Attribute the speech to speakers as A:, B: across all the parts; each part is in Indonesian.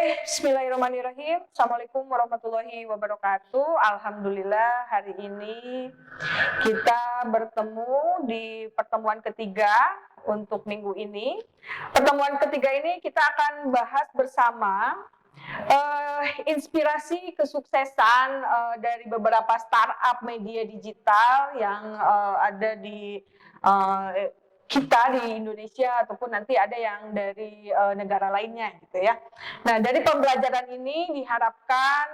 A: Bismillahirrahmanirrahim. Assalamualaikum warahmatullahi wabarakatuh. Alhamdulillah hari ini kita bertemu di pertemuan ketiga untuk minggu ini. Pertemuan ketiga ini kita akan bahas bersama inspirasi kesuksesan dari beberapa startup media digital yang ada di kita di Indonesia ataupun nanti ada yang dari negara lainnya gitu ya. Nah, dari pembelajaran ini diharapkan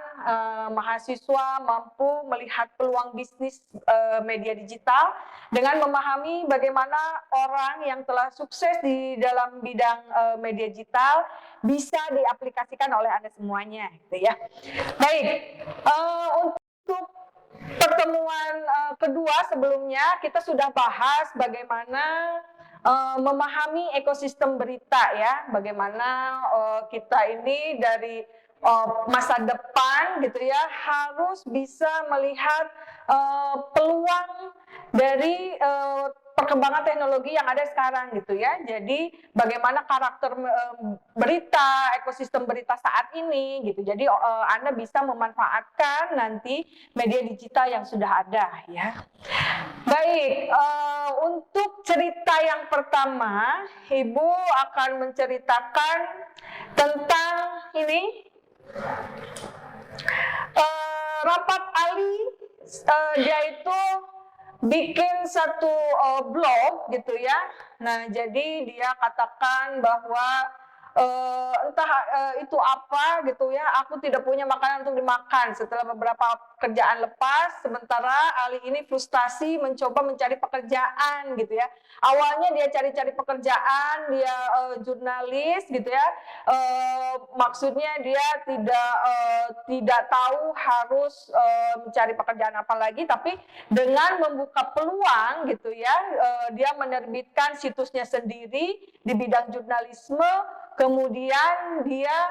A: mahasiswa mampu melihat peluang bisnis media digital dengan memahami bagaimana orang yang telah sukses di dalam bidang media digital bisa diaplikasikan oleh Anda semuanya gitu ya. Baik, untuk pertemuan kedua sebelumnya kita sudah bahas bagaimana memahami ekosistem berita ya, bagaimana kita ini dari masa depan gitu ya harus bisa melihat peluang dari perkembangan teknologi yang ada sekarang gitu ya. Jadi bagaimana karakter berita, ekosistem berita saat ini gitu. Jadi Anda bisa memanfaatkan nanti media digital yang sudah ada ya. Baik, untuk cerita yang pertama, Ibu akan menceritakan tentang ini Rapat Ali. Dia itu bikin satu blog gitu ya. Nah, jadi dia katakan bahwa entah itu apa gitu ya, aku tidak punya makanan untuk dimakan setelah beberapa kerjaan lepas, sementara Ali ini frustasi mencoba mencari pekerjaan gitu ya. Awalnya dia cari-cari pekerjaan, dia jurnalis gitu ya, maksudnya dia tidak tahu harus mencari pekerjaan apa lagi, tapi dengan membuka peluang gitu ya, dia menerbitkan situsnya sendiri di bidang jurnalisme. Kemudian dia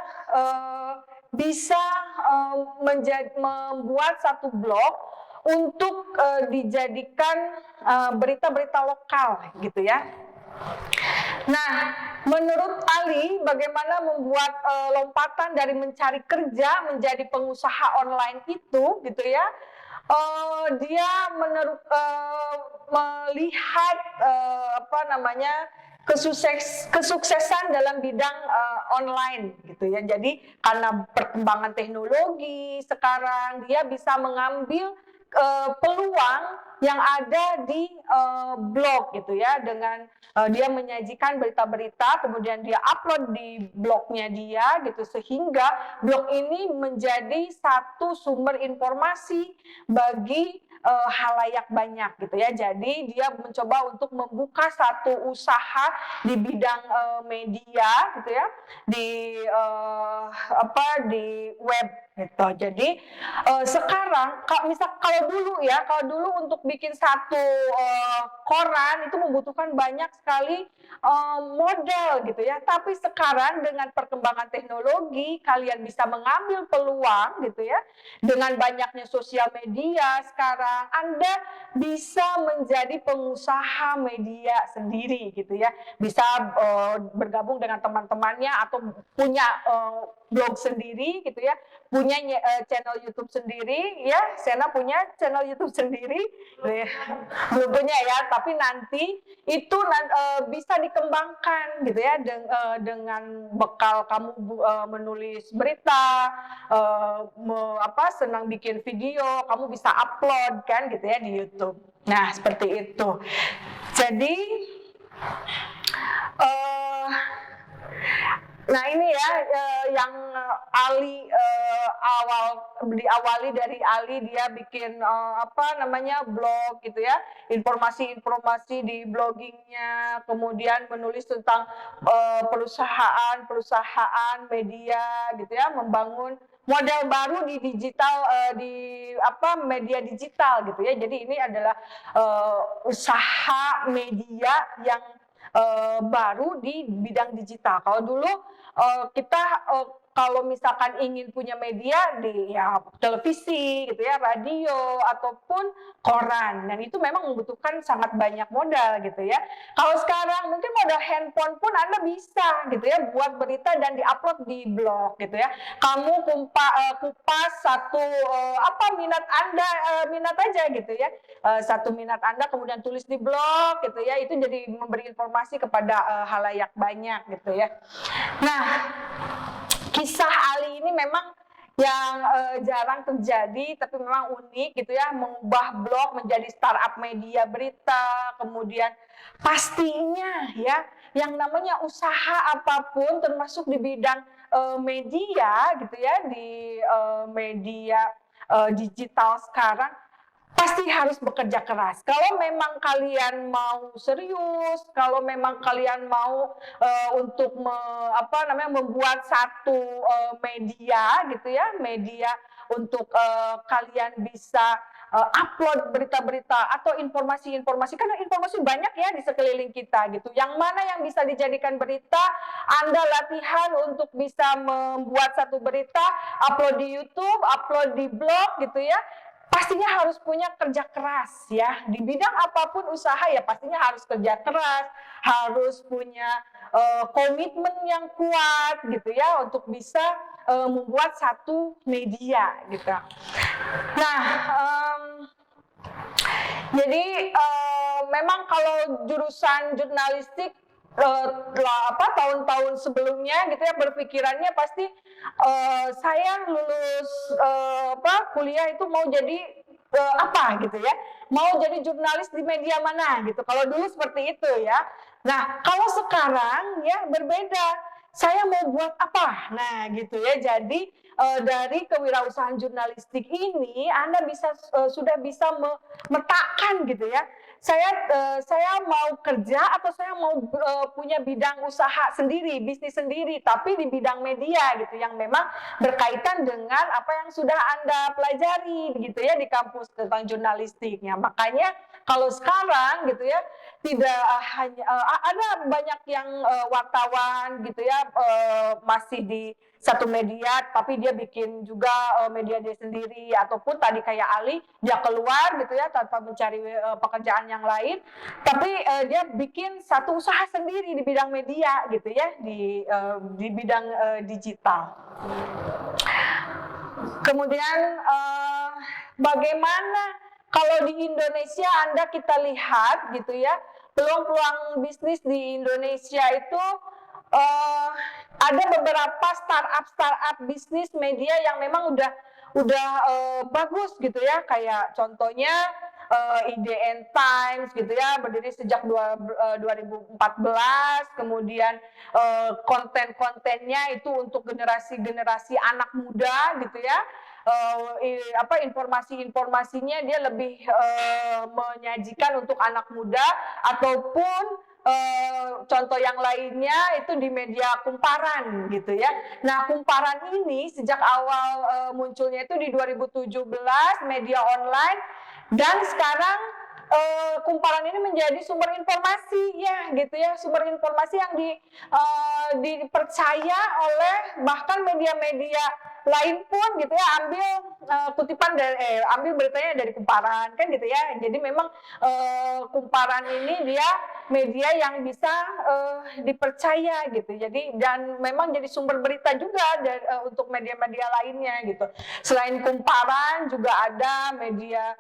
A: bisa membuat satu blog untuk dijadikan berita-berita lokal gitu ya. Nah, menurut Ali, bagaimana membuat lompatan dari mencari kerja menjadi pengusaha online itu gitu ya. Dia melihat kesuksesan dalam bidang online gitu ya. Jadi karena perkembangan teknologi sekarang dia bisa mengambil peluang yang ada di blog gitu ya, dengan dia menyajikan berita-berita kemudian dia upload di blognya dia gitu, sehingga blog ini menjadi satu sumber informasi bagi halayak banyak gitu ya. Jadi dia mencoba untuk membuka satu usaha di bidang media gitu ya, di web gitu. Jadi sekarang kalau dulu untuk bikin satu koran itu membutuhkan banyak sekali modal gitu ya. Tapi sekarang dengan perkembangan teknologi kalian bisa mengambil peluang gitu ya. Dengan banyaknya sosial media sekarang Anda bisa menjadi pengusaha media sendiri gitu ya. Bisa bergabung dengan teman-temannya atau punya blog sendiri gitu ya, punya channel YouTube sendiri ya. Sena punya channel YouTube sendiri, belum punya ya, tapi nanti itu bisa dikembangkan gitu ya dengan bekal kamu menulis berita, senang bikin video, kamu bisa upload kan gitu ya di YouTube. Nah, seperti itu. Jadi nah ini ya yang Ali diawali dari Ali, dia bikin blog gitu ya, informasi-informasi di bloggingnya, kemudian menulis tentang perusahaan media gitu ya, membangun model baru di digital, media digital gitu ya. Jadi ini adalah usaha media yang baru di bidang digital. Kalau dulu kita kalau misalkan ingin punya media di ya televisi gitu ya, radio ataupun koran, dan itu memang membutuhkan sangat banyak modal gitu ya. Kalau sekarang mungkin modal handphone pun Anda bisa gitu ya buat berita dan diupload di blog gitu ya. Kamu kupas satu minat Anda, minat aja gitu ya. Satu minat Anda kemudian tulis di blog gitu ya, itu jadi memberi informasi kepada halayak banyak gitu ya. Nah, kisah Ali ini memang yang jarang terjadi, tapi memang unik gitu ya, mengubah blog menjadi startup media berita. Kemudian pastinya ya, yang namanya usaha apapun termasuk di bidang media gitu ya, di media digital sekarang pasti harus bekerja keras. Kalau memang kalian mau serius, kalau memang kalian mau untuk membuat satu media gitu ya, media untuk kalian bisa upload berita-berita atau informasi-informasi, karena informasi banyak ya di sekeliling kita gitu. Yang mana yang bisa dijadikan berita, Anda latihan untuk bisa membuat satu berita, upload di YouTube, upload di blog gitu ya. Pastinya harus punya kerja keras ya, di bidang apapun usaha ya pastinya harus kerja keras, harus punya komitmen yang kuat gitu ya untuk bisa membuat satu media gitu. Nah, jadi memang kalau jurusan jurnalistik tahun-tahun sebelumnya gitu ya berpikirannya pasti saya lulus kuliah itu mau jadi apa gitu ya, mau jadi jurnalis di media mana gitu. Kalau dulu seperti itu ya. Nah, kalau sekarang ya berbeda. Saya mau buat apa? Nah, gitu ya. Jadi dari kewirausahaan jurnalistik ini Anda sudah bisa memetakan gitu ya. Saya mau kerja atau saya mau punya bidang usaha sendiri, bisnis sendiri, tapi di bidang media gitu, yang memang berkaitan dengan apa yang sudah Anda pelajari gitu ya di kampus tentang jurnalistiknya. Makanya kalau sekarang gitu ya, tidak hanya ada banyak yang wartawan gitu ya masih di satu media, tapi dia bikin juga media dia sendiri, ataupun tadi kayak Ali, dia keluar gitu ya tanpa mencari pekerjaan yang lain, tapi dia bikin satu usaha sendiri di bidang media gitu ya, di bidang digital. Kemudian bagaimana kalau di Indonesia kita lihat gitu ya, peluang-peluang bisnis di Indonesia itu ada beberapa startup bisnis media yang memang udah bagus gitu ya, kayak contohnya IDN Times gitu ya, berdiri sejak 2014, kemudian konten-kontennya itu untuk generasi anak muda gitu ya. Informasinya dia lebih menyajikan untuk anak muda, ataupun contoh yang lainnya itu di media kumparan gitu ya. Nah, kumparan ini sejak awal munculnya itu di 2017, media online, dan sekarang kumparan ini menjadi sumber informasi ya gitu ya, sumber informasi yang dipercaya oleh bahkan media-media lain pun gitu ya, ambil beritanya dari kumparan kan gitu ya. Jadi memang kumparan ini dia media yang bisa dipercaya gitu. Jadi dan memang jadi sumber berita juga untuk media-media lainnya gitu. Selain kumparan juga ada media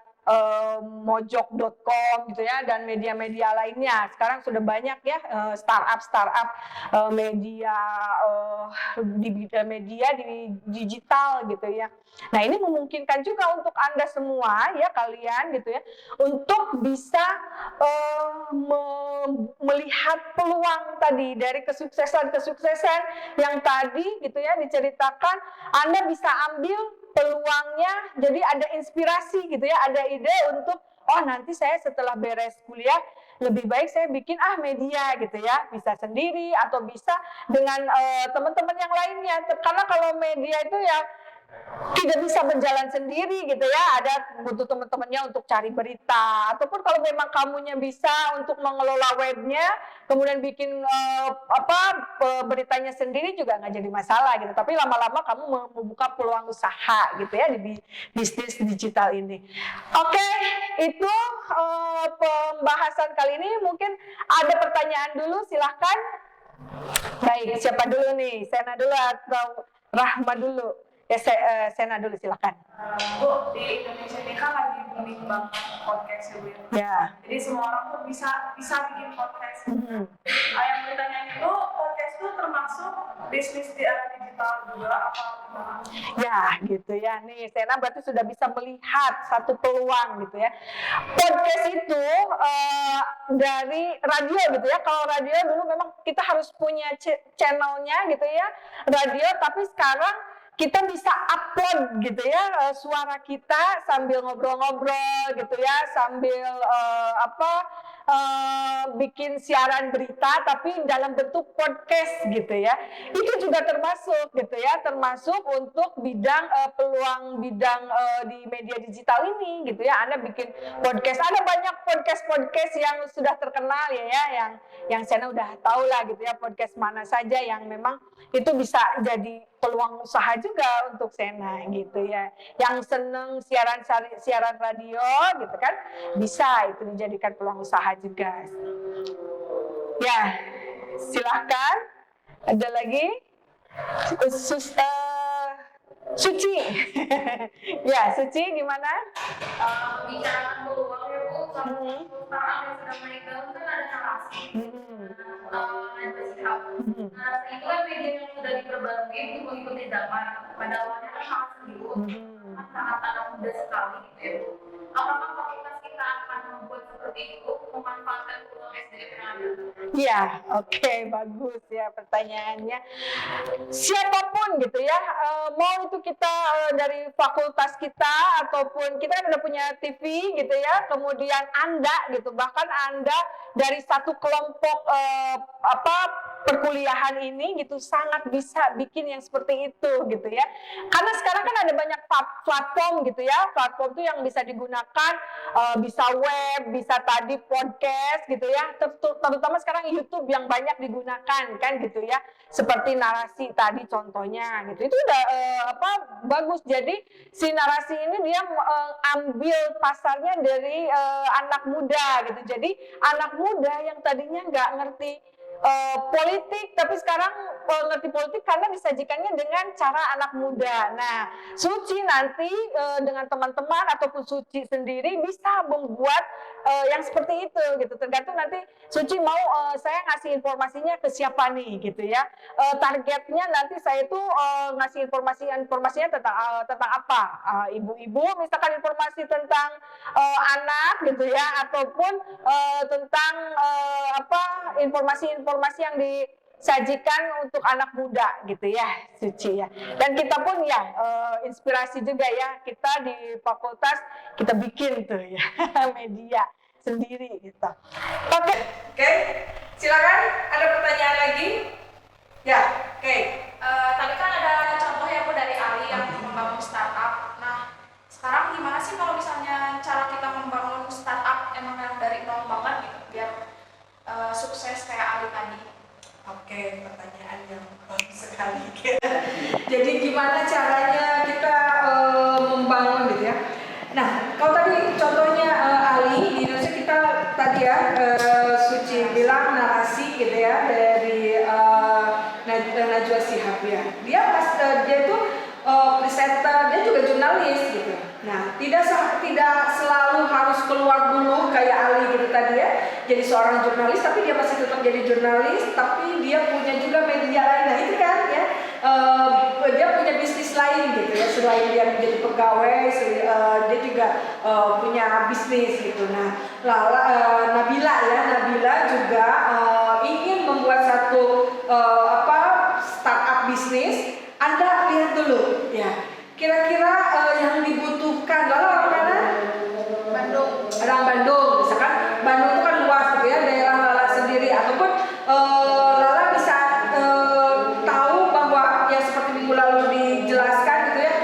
A: mojok.com gitu ya, dan media-media lainnya. Sekarang sudah banyak ya startup media media di digital gitu ya. Nah, ini memungkinkan juga untuk Anda semua ya, kalian gitu ya, untuk bisa melihat peluang tadi dari kesuksesan yang tadi gitu ya diceritakan. Anda bisa ambil peluangnya, jadi ada inspirasi gitu ya, ada ide untuk nanti saya setelah beres kuliah lebih baik saya bikin media gitu ya, bisa sendiri atau bisa dengan teman-teman yang lainnya. Karena kalau media itu ya tidak bisa berjalan sendiri gitu ya, ada butuh teman-temannya untuk cari berita, ataupun kalau memang kamunya bisa untuk mengelola webnya, kemudian bikin beritanya sendiri juga nggak jadi masalah gitu. Tapi lama-lama kamu membuka peluang usaha gitu ya di bisnis digital ini. Oke, itu pembahasan kali ini. Mungkin ada pertanyaan dulu, silahkan. Baik, siapa dulu nih? Sena dulu atau Rahma dulu? Ya, Sena dulu, silakan.
B: Bu, di Indonesia ini kan lagi booming banget podcast ya, Bu.
A: Ya.
B: Jadi semua orang tuh bisa bikin podcast. Yang bertanya itu, podcast itu termasuk bisnis di era digital juga apa gimana?
A: Ya, gitu ya. Nih, Sena berarti sudah bisa melihat satu peluang gitu ya. Podcast itu dari radio gitu ya. Kalau radio dulu memang kita harus punya channelnya gitu ya, radio. Tapi sekarang kita bisa upload gitu ya suara kita sambil ngobrol-ngobrol gitu ya, sambil bikin siaran berita tapi dalam bentuk podcast gitu ya. Itu juga termasuk gitu ya, termasuk untuk bidang peluang bidang di media digital ini gitu ya. Anda bikin podcast, ada banyak podcast yang sudah terkenal ya, yang Sena udah tahu lah gitu ya, podcast mana saja yang memang itu bisa jadi peluang usaha juga untuk Sena gitu ya. Yang seneng siaran radio gitu kan, bisa itu dijadikan peluang usaha juga. Ya, silahkan. Ada lagi? Suci. Ya, Suci gimana?
C: Bicarakan peluang ya Bu, kalau startup yang sedang naik daun kan ada narasi, bersikap. Narasi itu kan media yang sudah diperbarui untuk mengikuti zaman. Pada awalnya kan sangat sendiri, sangat anak muda sekali gitu ya Bu. Apakah fakultas kita akan membuat seperti itu, memanfaatkan peluang SDM yang ada?
A: Ya, oke, bagus ya pertanyaannya. Siapapun gitu ya, mau itu kita dari fakultas kita ataupun kita kan udah punya TV gitu ya, kemudian Anda gitu, bahkan Anda dari satu kelompok perkuliahan ini gitu sangat bisa bikin yang seperti itu gitu ya. Karena sekarang kan ada banyak platform gitu ya, platform itu yang bisa digunakan, bisa web, bisa tadi podcast gitu ya, terutama sekarang YouTube yang banyak digunakan kan gitu ya, seperti narasi tadi contohnya gitu. Itu udah bagus. Jadi si narasi ini dia ambil pasarnya dari anak muda gitu. Jadi anak muda yang tadinya nggak ngerti politik, tapi sekarang ngerti politik karena disajikannya dengan cara anak muda. Nah, Suci nanti dengan teman-teman ataupun Suci sendiri bisa membuat yang seperti itu gitu. Tergantung nanti Suci mau saya ngasih informasinya ke siapa nih gitu ya. Targetnya nanti saya itu ngasih informasinya tentang apa? Ibu-ibu misalkan informasi tentang anak gitu ya, ataupun tentang informasi yang disajikan untuk anak muda gitu ya, Suci ya. Dan kita pun ya inspirasi juga ya, kita di fakultas kita bikin tuh ya media sendiri gitu. Oke, silakan ada pertanyaan lagi? Ya, oke.
C: Tadi kan ada contoh ya Bu dari Ali yang membangun startup. Nah, sekarang gimana sih kalau misalnya cara kita membangun startup emang yang dari nol banget gitu biar sukses kayak Ali tadi?
A: Oke, pertanyaan yang bagus sekali. Jadi gimana caranya kita membangun gitu ya? Nah, kalau tadi contohnya Ali di Indonesia kita tadi ya Suci bilang narasi gitu ya dari Najwa Shihab ya. Dia tuh presenter, dia juga jurnalis gitu. Nah, tidak selalu harus keluar dulu kayak Ali gitu tadi ya. Jadi seorang jurnalis, tapi dia masih tetap jadi jurnalis, tapi dia punya juga media lain. Nah, itu kan ya, dia punya bisnis lain gitu ya. Selain dia menjadi pegawai, dia juga punya bisnis gitu. Nah, Nabila juga ingin membuat satu startup bisnis. Anda lihat dulu ya, kira-kira yang dibutuhkan. Lalu orang mana? Orang Bandung, misalkan Bandung itu kan luas gitu ya, daerah Lala sendiri, ataupun Lala bisa tahu bahwa yang seperti minggu lalu dijelaskan gitu ya,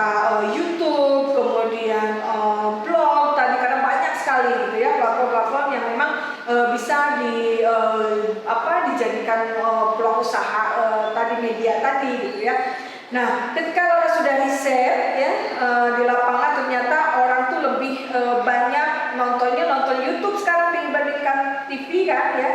D: apakah YouTube, kemudian blog tadi, karena banyak sekali gitu ya platform-platform yang memang bisa dijadikan peluang usaha tadi, media tadi gitu ya. Nah, ketika Laura sudah riset ya di lapangan, ternyata orang tuh lebih banyak nonton YouTube sekarang dibandingkan TV kan ya.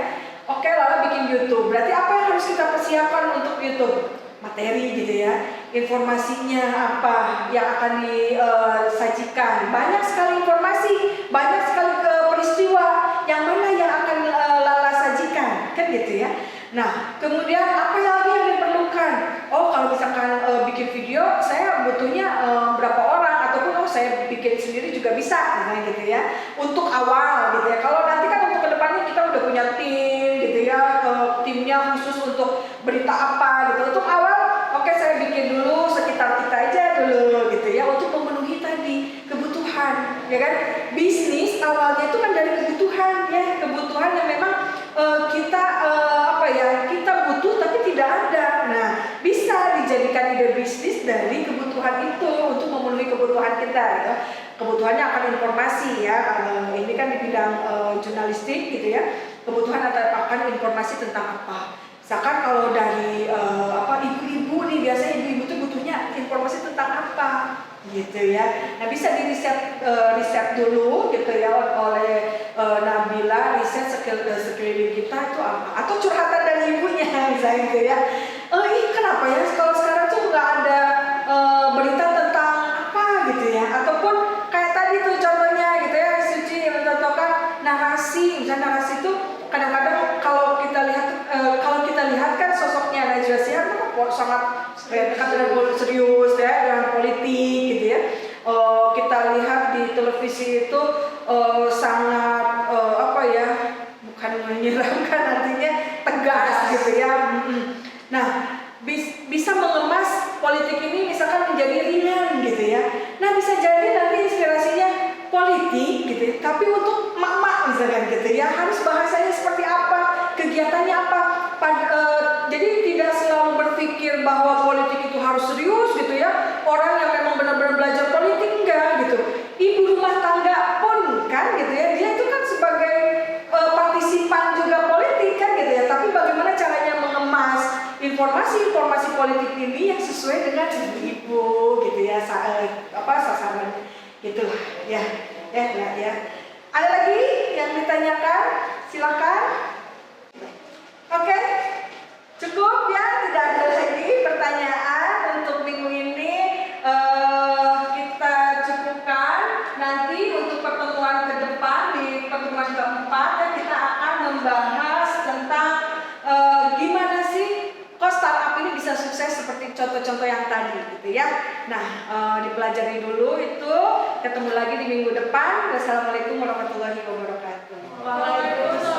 D: Oke, Laura bikin YouTube. Berarti apa yang harus kita persiapkan untuk YouTube? Materi gitu ya, informasinya apa yang akan disajikan. Banyak sekali informasi, banyak sekali peristiwa, yang mana yang akan Lala sajikan, kan gitu ya. Nah, kemudian apa lagi yang diperlukan? Oh, kalau misalkan bikin video, saya butuhnya berapa orang, ataupun saya bikin sendiri juga bisa, misalnya gitu ya. Untuk awal gitu ya. Kalau nanti kan untuk kedepannya kita udah punya tim gitu ya, timnya khusus untuk berita apa gitu. Untuk awal, oke, saya bikin dulu sekitar kita aja dulu gitu ya, untuk memenuhi tadi kebutuhan, ya kan? Bisnis awalnya itu kan dari kebutuhan ya, kebutuhan yang memang kita kita butuh tapi tidak ada. Nah, bisa dijadikan ide bisnis dari kebutuhan itu untuk memenuhi kebutuhan kita ya. Kebutuhannya akan informasi ya, ini kan di bidang jurnalistik gitu ya. Kebutuhan akan informasi tentang apa. Misalkan kalau dari ibu-ibu nih, biasanya ibu-ibu tuh butuhnya informasi tentang apa gitu ya. Nah, bisa di riset dulu gitu ya oleh Nabila, riset sekeliling kita itu apa, atau curhatan dari ibunya misalnya gitu ya. Kenapa ya kalau sekarang tuh nggak ada berita tentang apa gitu ya, ataupun kayak tadi tuh contohnya gitu ya, Suci yang mencontohkan narasi, misalnya narasi itu kadang-kadang kalau kita lihat kan sosoknya Najwa Shihab sangat dekat dengan serius ya, dengan politik gitu ya. Kita lihat di televisi itu sangat bukan menyeramkan, artinya tegas gitu ya. Nah, bisa mengemas politik ini misalkan menjadi ringan gitu ya. Nah, bisa jadi nanti inspirasinya politik gitu ya, tapi untuk mak-mak misalkan gitu ya, harus bahasanya seperti apa, kegiatannya apa. Jadi tidak selalu berpikir bahwa politik itu harus serius gitu ya, orang yang memang benar-benar belajar politik, enggak gitu. Ibu rumah tangga pun kan gitu ya, dia itu kan sebagai partisipan juga politik kan gitu ya, tapi bagaimana caranya mengemas informasi politik ini yang sesuai dengan ibu gitu ya, sasarannya gitu ya. Ada lagi yang ditanyakan? Silakan. Oke, cukup ya, tidak ada lagi pertanyaan untuk minggu ini. Kita cukupkan. Nanti untuk pertemuan ke depan, di pertemuan keempat ya, kita akan membahas tentang gimana sih kok startup ini bisa sukses seperti contoh-contoh yang tadi gitu ya. Nah, dipelajari dulu itu. Ketemu lagi di minggu depan. Wassalamualaikum warahmatullahi wabarakatuh.
B: Waalaikumsalam.